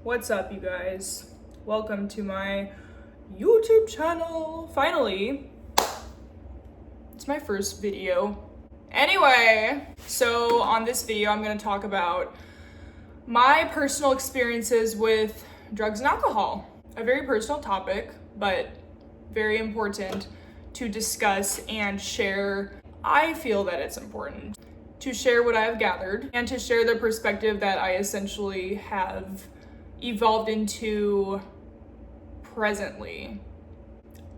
What's up, you guys? Welcome to my YouTube channel. Finally, it's my first video. Anyway, so on this video, I'm gonna talk about my personal experiences with drugs and alcohol. A very personal topic, but very important to discuss and share. I feel that it's important to share what I've gathered and to share the perspective that I essentially have evolved into presently.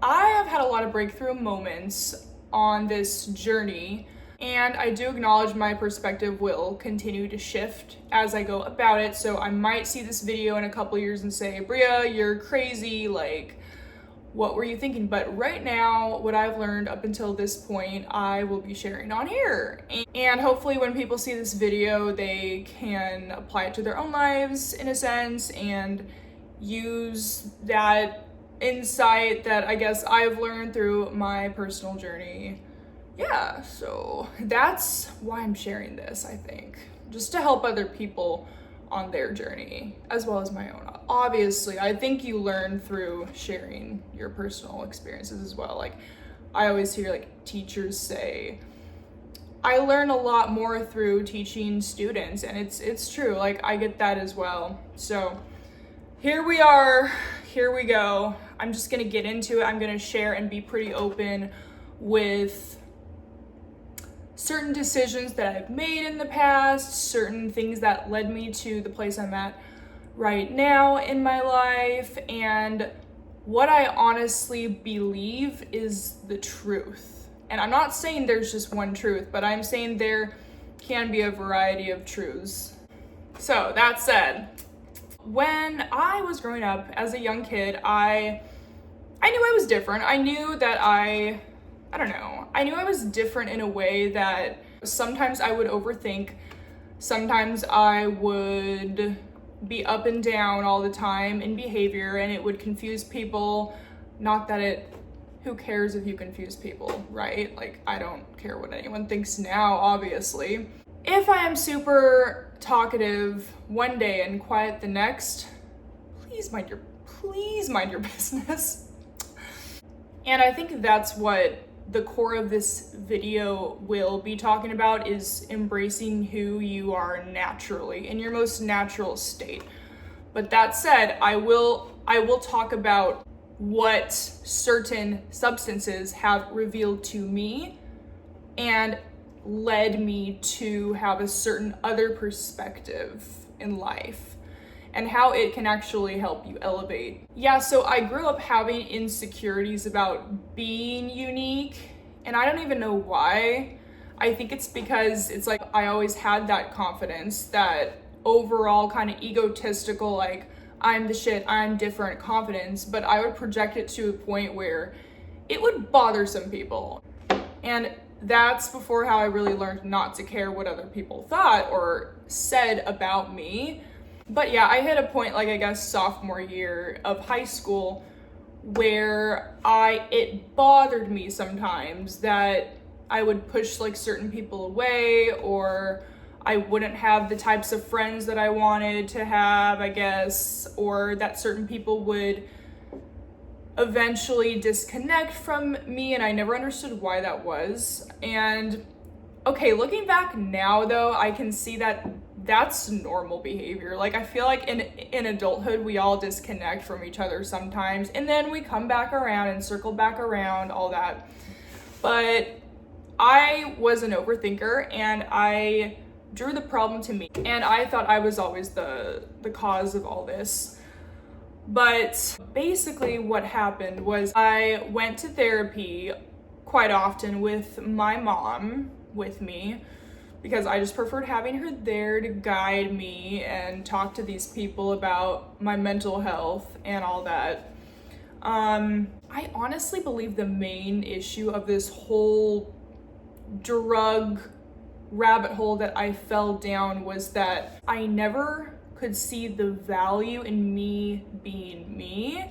I have had a lot of breakthrough moments on this journey, and I do acknowledge my perspective will continue to shift as I go about it. So I might see this video in a couple years and say, Bria, you're crazy, like, what were you thinking? But right now, what I've learned up until this point, I will be sharing on here. And hopefully when people see this video, they can apply it to their own lives in a sense and use that insight that I guess I've learned through my personal journey. Yeah, so that's why I'm sharing this, I think, just to help other people on their journey as well as my own. Obviously, I think you learn through sharing your personal experiences as well. Like, I always hear like teachers say, I learn a lot more through teaching students, and it's true. Like, I get that as well. So here we are, here we go. I'm just gonna get into it. I'm gonna share and be pretty open with certain decisions that I've made in the past, certain things that led me to the place I'm at right now in my life, and what I honestly believe is the truth. And I'm not saying there's just one truth, but I'm saying there can be a variety of truths. So that said, when I was growing up as a young kid, I knew I was different. I knew that I knew I was different in a way that sometimes I would overthink, sometimes I would be up and down all the time in behavior, and it would confuse people. Not that who cares if you confuse people, right? Like, I don't care what anyone thinks now, obviously. If I am super talkative one day and quiet the next, please mind your business. And I think that's what the core of this video will be talking about, is embracing who you are naturally, in your most natural state. But that said, I will talk about what certain substances have revealed to me and led me to have a certain other perspective in life, and how it can actually help you elevate. Yeah, so I grew up having insecurities about being unique, and I don't even know why. I think it's because it's like I always had that confidence, that overall kind of egotistical, like, I'm the shit, I'm different confidence, but I would project it to a point where it would bother some people. And that's before how I really learned not to care what other people thought or said about me. But yeah, I hit a point, like, I guess sophomore year of high school, where it bothered me sometimes that I would push like certain people away, or I wouldn't have the types of friends that I wanted to have, I guess, or that certain people would eventually disconnect from me, and I never understood why that was. And okay, looking back now though, I can see that that's normal behavior. Like, I feel like in adulthood, we all disconnect from each other sometimes, and then we come back around and circle back around, all that. But I was an overthinker, and I drew the problem to me, and I thought I was always the cause of all this. But basically what happened was I went to therapy quite often with my mom with me, because I just preferred having her there to guide me and talk to these people about my mental health and all that. I honestly believe the main issue of this whole drug rabbit hole that I fell down was that I never could see the value in me being me.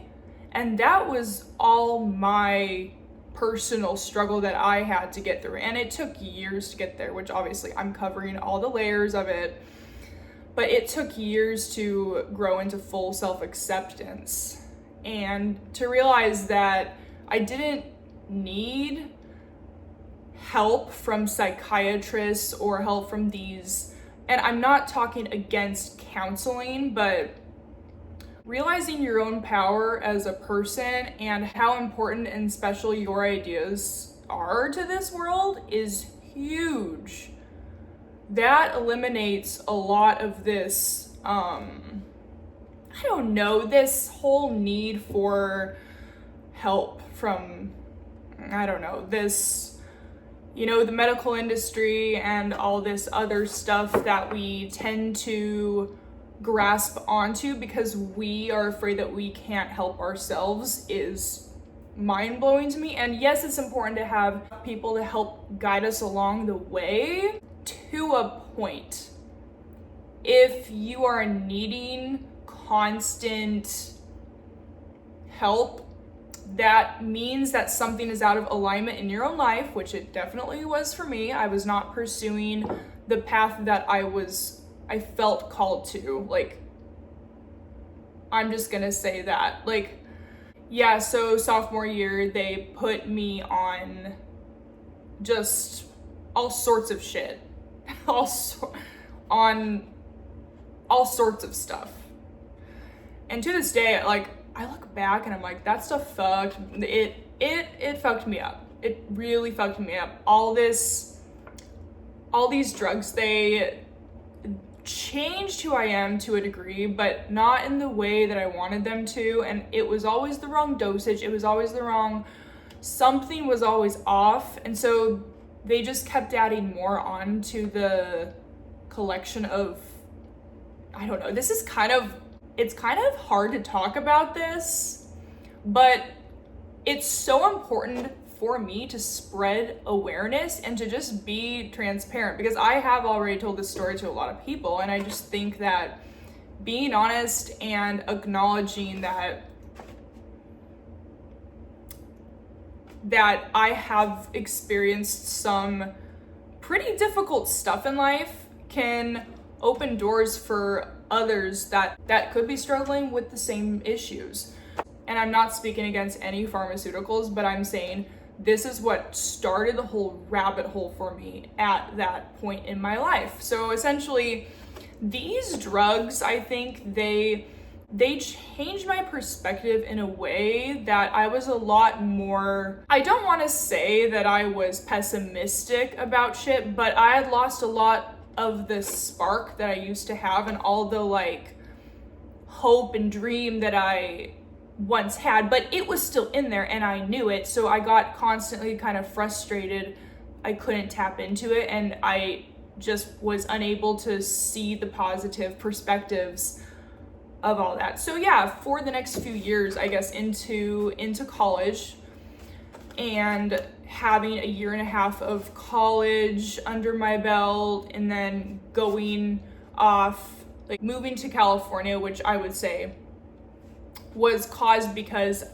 And that was all my personal struggle that I had to get through. And it took years to get there, which obviously I'm covering all the layers of it. But it took years to grow into full self-acceptance and to realize that I didn't need help from psychiatrists or help from these, and I'm not talking against counseling, but realizing your own power as a person and how important and special your ideas are to this world is huge. That eliminates a lot of this, I don't know, this whole need for help from, I don't know, this, you know, the medical industry and all this other stuff that we tend to grasp onto because we are afraid that we can't help ourselves is mind-blowing to me. And yes, it's important to have people to help guide us along the way to a point. If you are needing constant help, that means that something is out of alignment in your own life, which it definitely was for me. I was not pursuing the path that I felt called to. Like, I'm just gonna say that. Like, yeah, so sophomore year, they put me on just all sorts of shit. On all sorts of stuff. And to this day, like, I look back and I'm like, that stuff fucked. It fucked me up. It really fucked me up. All these drugs, they changed who I am to a degree, but not in the way that I wanted them to. And it was always the wrong dosage. It was always the wrong, something was always off. And so they just kept adding more on to the collection of, I don't know, it's kind of hard to talk about this, but it's so important for me to spread awareness and to just be transparent, because I have already told this story to a lot of people, and I just think that being honest and acknowledging that I have experienced some pretty difficult stuff in life can open doors for others that could be struggling with the same issues. And I'm not speaking against any pharmaceuticals, but I'm saying this is what started the whole rabbit hole for me at that point in my life. So essentially, these drugs, I think they changed my perspective in a way that I was a lot more, I don't want to say that I was pessimistic about shit, but I had lost a lot of the spark that I used to have and all the like hope and dream that I once had, but it was still in there and I knew it. So I got constantly kind of frustrated. I couldn't tap into it and I just was unable to see the positive perspectives of all that. So yeah, for the next few years, I guess into college and having a year and a half of college under my belt and then going off, like moving to California, which I would say was caused because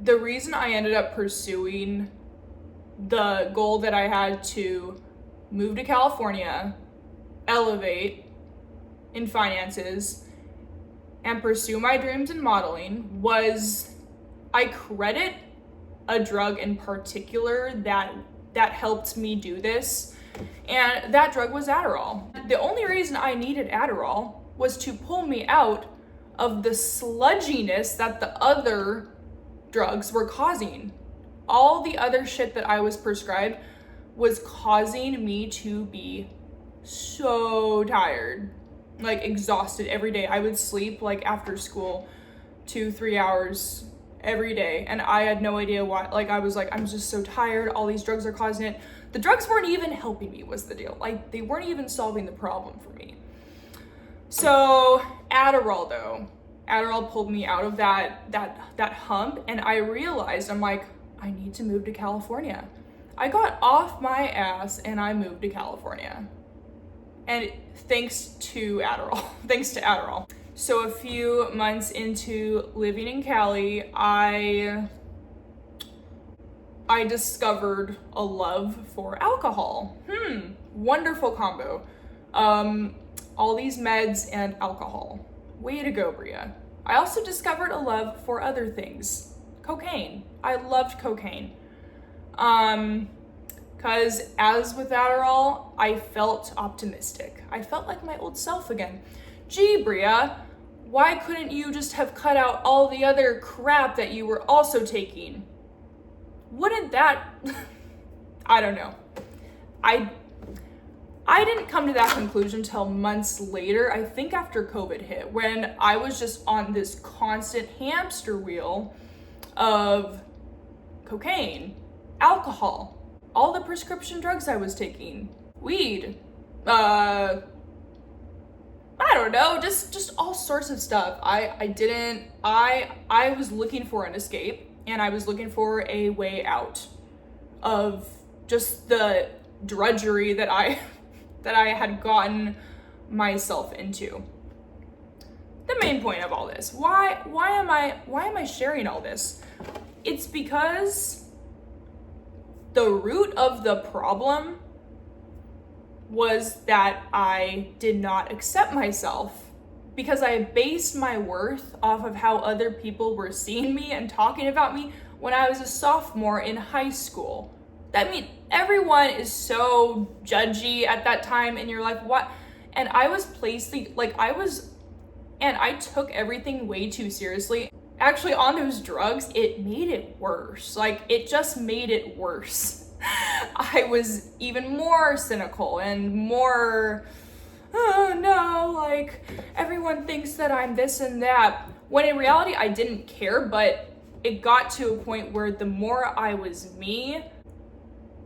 the reason I ended up pursuing the goal that I had to move to California, elevate in finances, and pursue my dreams in modeling was, I credit a drug in particular that helped me do this, and that drug was Adderall. The only reason I needed Adderall was to pull me out of the sludginess that the other drugs were causing. All the other shit that I was prescribed was causing me to be so tired, like exhausted every day. I would sleep like after school 2-3 hours every day, and I had no idea why. Like I was like, I'm just so tired, all these drugs are causing it. The drugs weren't even helping me was the deal. Like they weren't even solving the problem for me. So Adderall pulled me out of that hump, and I realized, I'm like, I need to move to California. I got off my ass and I moved to California. And thanks to Adderall. So a few months into living in Cali, I discovered a love for alcohol. Wonderful combo. all these meds and alcohol. Way to go, Bria. I also discovered a love for other things. Cocaine. I loved cocaine. Cause as with Adderall, I felt optimistic. I felt like my old self again. Gee, Bria, why couldn't you just have cut out all the other crap that you were also taking? Wouldn't that, I don't know. I didn't come to that conclusion till months later, I think after COVID hit, when I was just on this constant hamster wheel of cocaine, alcohol, all the prescription drugs I was taking, weed, I don't know, just all sorts of stuff. I was looking for an escape, and I was looking for a way out of just the drudgery that I had gotten myself into. The main point of all this, why am I sharing all this? It's because the root of the problem was that I did not accept myself, because I based my worth off of how other people were seeing me and talking about me when I was a sophomore in high school. I mean, everyone is so judgy at that time in your life. What? And I was I took everything way too seriously. Actually, on those drugs, it made it worse. Like, it just made it worse. I was even more cynical and more, oh no, like, everyone thinks that I'm this and that. When in reality, I didn't care, but it got to a point where the more I was me,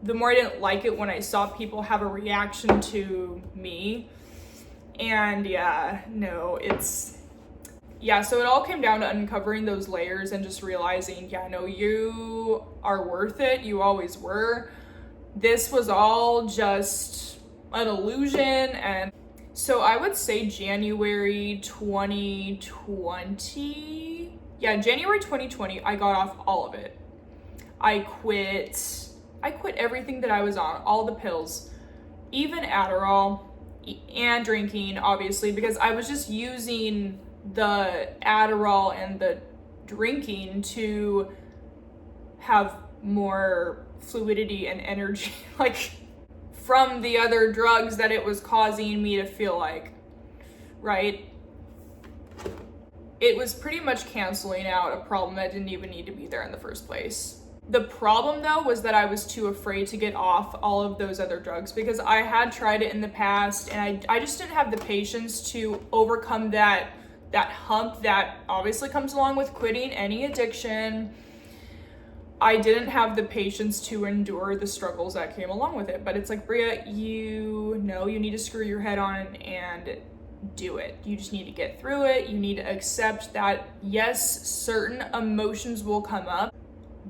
the more I didn't like it when I saw people have a reaction to me. And so it all came down to uncovering those layers and just realizing, you are worth it. You always were. This was all just an illusion. And so I would say January 2020, I got off all of it. I quit everything that I was on, all the pills, even Adderall, and drinking, obviously, because I was just using the Adderall and the drinking to have more fluidity and energy, like, from the other drugs that it was causing me to feel like, right? It was pretty much canceling out a problem that didn't even need to be there in the first place. The problem, though, was that I was too afraid to get off all of those other drugs, because I had tried it in the past, and I just didn't have the patience to overcome that hump that obviously comes along with quitting any addiction. I didn't have the patience to endure the struggles that came along with it. But it's like, Bria, you need to screw your head on and do it. You just need to get through it. You need to accept that, yes, certain emotions will come up,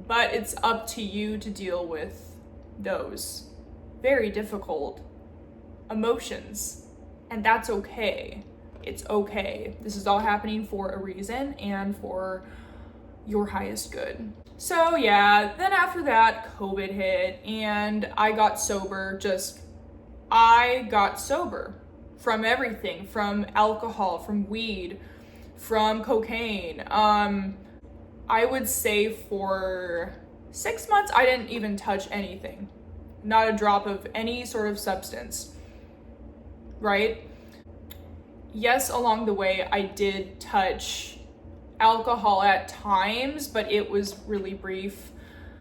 but it's up to you to deal with those very difficult emotions. And that's okay. It's okay. This is all happening for a reason and for your highest good. So then after that, COVID hit and I got sober. I got sober from everything, from alcohol, from weed, from cocaine. I would say for 6 months, I didn't even touch anything. Not a drop of any sort of substance, right? Yes, along the way, I did touch alcohol at times, but it was really brief.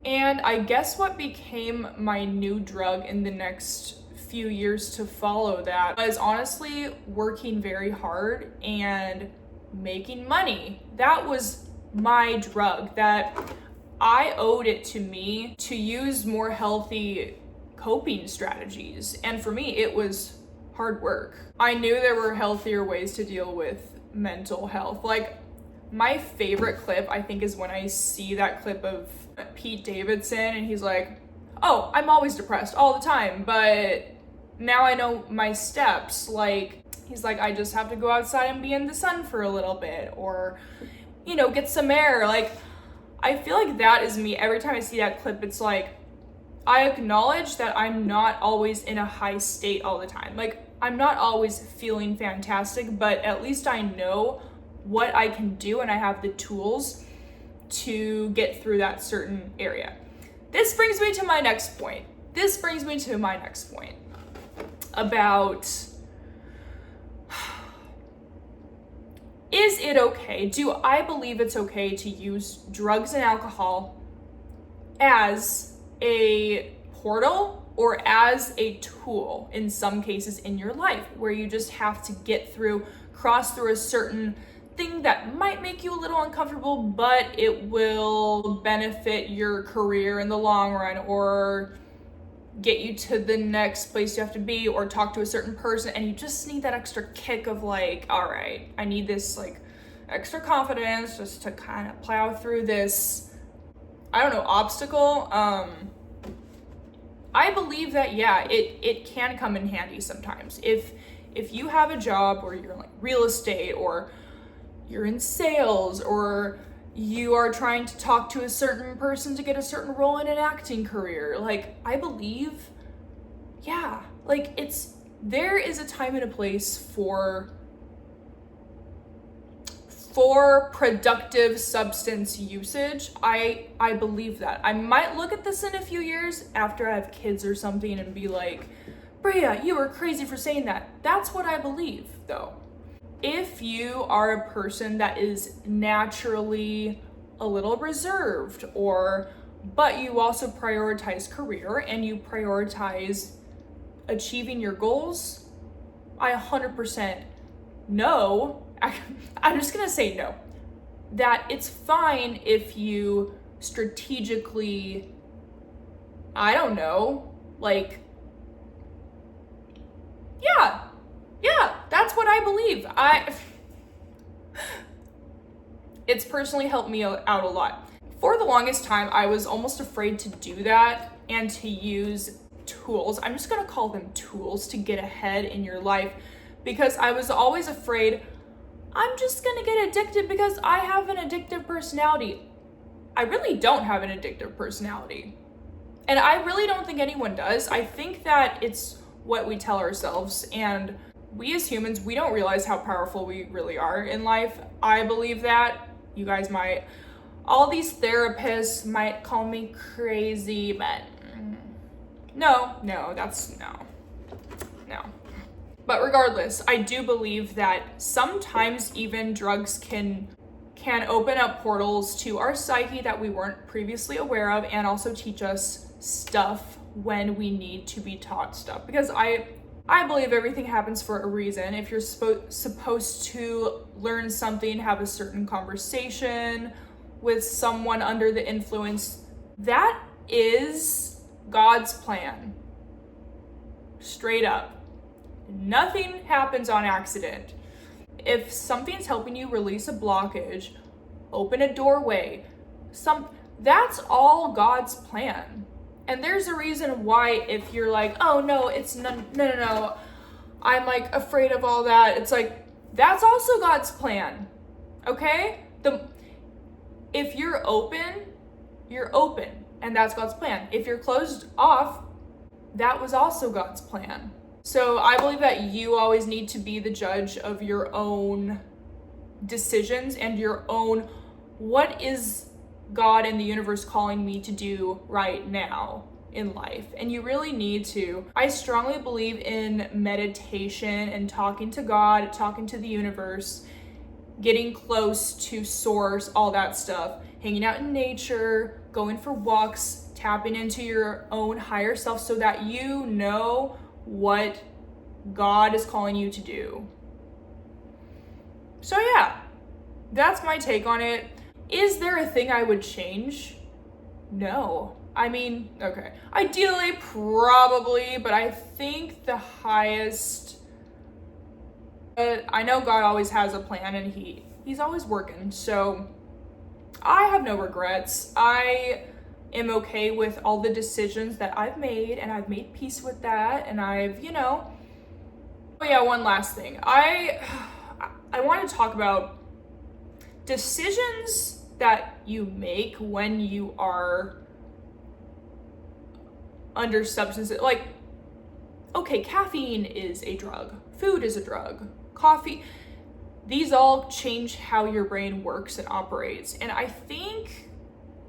And I guess what became my new drug in the next few years to follow that was honestly working very hard and making money. That was my drug, that I owed it to me to use more healthy coping strategies. And for me, it was hard work. I knew there were healthier ways to deal with mental health. Like, my favorite clip, I think, is when I see that clip of Pete Davidson and he's like, oh, I'm always depressed all the time, but now I know my steps. Like, he's like, I just have to go outside and be in the sun for a little bit, or, get some air. Like, I feel like that is me. Every time I see that clip, it's like, I acknowledge that I'm not always in a high state all the time. Like, I'm not always feeling fantastic, but at least I know what I can do and I have the tools to get through that certain area. This brings me to my next point. About, is it okay? Do I believe it's okay to use drugs and alcohol as a portal or as a tool in some cases in your life, where you just have to cross through a certain thing that might make you a little uncomfortable, but it will benefit your career in the long run, or get you to the next place you have to be, or talk to a certain person, and you just need that extra kick of like, all right, I need this like extra confidence just to kind of plow through this, I don't know, obstacle. I believe that, yeah, it can come in handy sometimes. If you have a job where you're like real estate, or you're in sales, or you are trying to talk to a certain person to get a certain role in an acting career, like, I believe, yeah, like, there is a time and a place for productive substance usage. I believe that. I might look at this in a few years after I have kids or something and be like, Bria, you were crazy for saying that. That's what I believe, though. If you are a person that is naturally a little reserved, but you also prioritize career and you prioritize achieving your goals, I 100% know, I'm just gonna say no, that it's fine if you strategically, I don't know, like, yeah, that's what I believe. It's personally helped me out a lot. For the longest time, I was almost afraid to do that and to use tools. I'm just gonna call them tools to get ahead in your life, because I was always afraid I'm just gonna get addicted because I have an addictive personality. I really don't have an addictive personality. And I really don't think anyone does. I think that it's what we tell ourselves, and we as humans, we don't realize how powerful we really are in life. I believe that. You guys might, all these therapists might call me crazy, but no. But regardless, I do believe that sometimes even drugs can open up portals to our psyche that we weren't previously aware of, and also teach us stuff when we need to be taught stuff. Because I believe everything happens for a reason. If you're supposed to learn something, have a certain conversation with someone under the influence, that is God's plan. Straight up. Nothing happens on accident. If something's helping you release a blockage, open a doorway, that's all God's plan. And there's a reason why, if you're like, oh no, it's no, I'm like afraid of all that, it's like, that's also God's plan. Okay? If you're open, and that's God's plan. If you're closed off, that was also God's plan. So I believe that you always need to be the judge of your own decisions and your own, what is God and the universe calling me to do right now in life? And you really need to. I strongly believe in meditation and talking to God, talking to the universe, getting close to source, all that stuff, hanging out in nature, going for walks, tapping into your own higher self so that you know what God is calling you to do. So yeah, that's my take on it. Is there a thing I would change? No. I mean, okay. Ideally, probably, but I think the highest, I know God always has a plan and he's always working. So I have no regrets. I am okay with all the decisions that I've made, and I've made peace with that, and I've, oh yeah, one last thing. I want to talk about decisions that you make when you are under substances. Like, okay, caffeine is a drug, food is a drug, coffee, these all change how your brain works and operates. And I think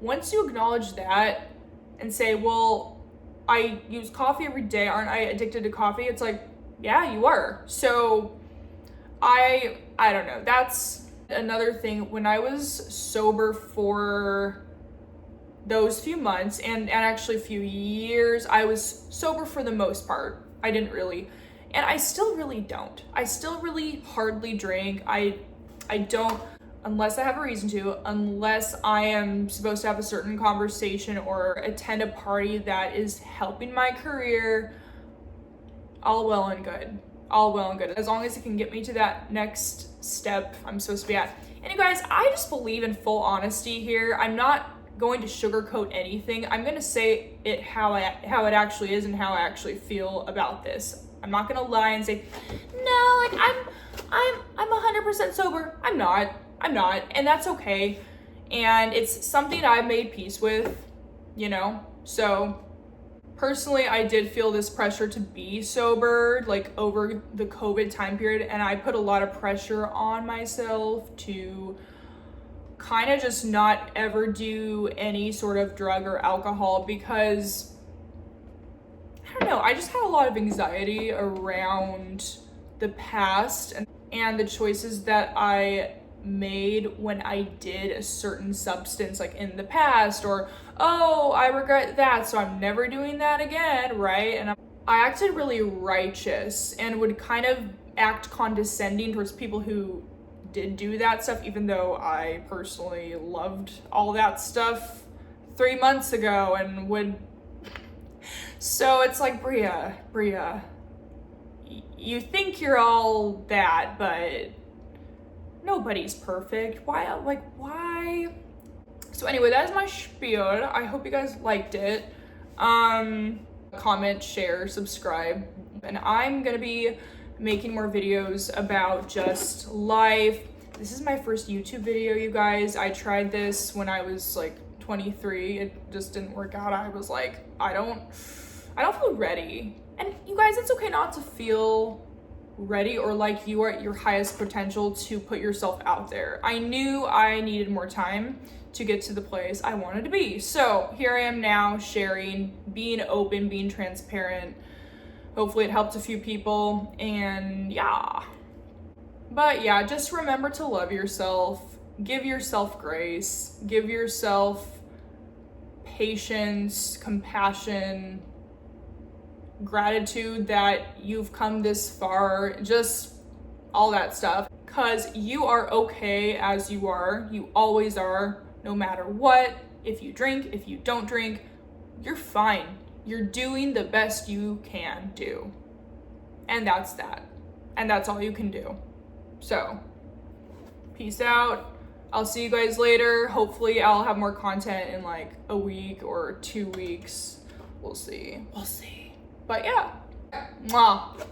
once you acknowledge that and say, well, I use coffee every day, aren't I addicted to coffee? It's like, yeah, you are. So I don't know. That's another thing. When I was sober for those few months and actually a few years, I was sober for the most part. I didn't really, and I still really don't. I still really hardly drink. I don't, unless I have a reason to, unless I am supposed to have a certain conversation or attend a party that is helping my career. All well and good. All well and good. As long as it can get me to that next step I'm supposed to be at. And you guys, I just believe in full honesty here. I'm not going to sugarcoat anything. I'm going to say it how it actually is and how I actually feel about this. I'm not going to lie and say, no, like I'm 100% sober. I'm not. And that's okay. And it's something I've made peace with, you know? So personally, I did feel this pressure to be sober, like over the COVID time period. And I put a lot of pressure on myself to kind of just not ever do any sort of drug or alcohol because, I don't know, I just had a lot of anxiety around the past and the choices that I made when I did a certain substance like in the past, or oh, I regret that, so I'm never doing that again, right? And I acted really righteous and would kind of act condescending towards people who did do that stuff, even though I personally loved all that stuff 3 months ago and would. So it's like, Bria, you think you're all that, but nobody's perfect. Why? So anyway, that is my spiel. I hope you guys liked it. Comment, share, subscribe, and I'm gonna be making more videos about just life. This is my first YouTube video, you guys. I tried this when I was like 23. It just didn't work out. I was like, I don't feel ready. And you guys, it's okay not to feel ready or like you are at your highest potential to put yourself out there. I knew I needed more time to get to the place I wanted to be. So here I am now, sharing, being open, being transparent. Hopefully it helped a few people, and yeah. But yeah, just remember to love yourself, give yourself grace, give yourself patience, compassion, gratitude that you've come this far, just all that stuff. Because you are okay as you are. You always are, no matter what. If you drink, if you don't drink, you're fine. You're doing the best you can do. And that's that. And that's all you can do. So, peace out. I'll see you guys later. Hopefully I'll have more content in like a week or 2 weeks. We'll see. But yeah. Mwah.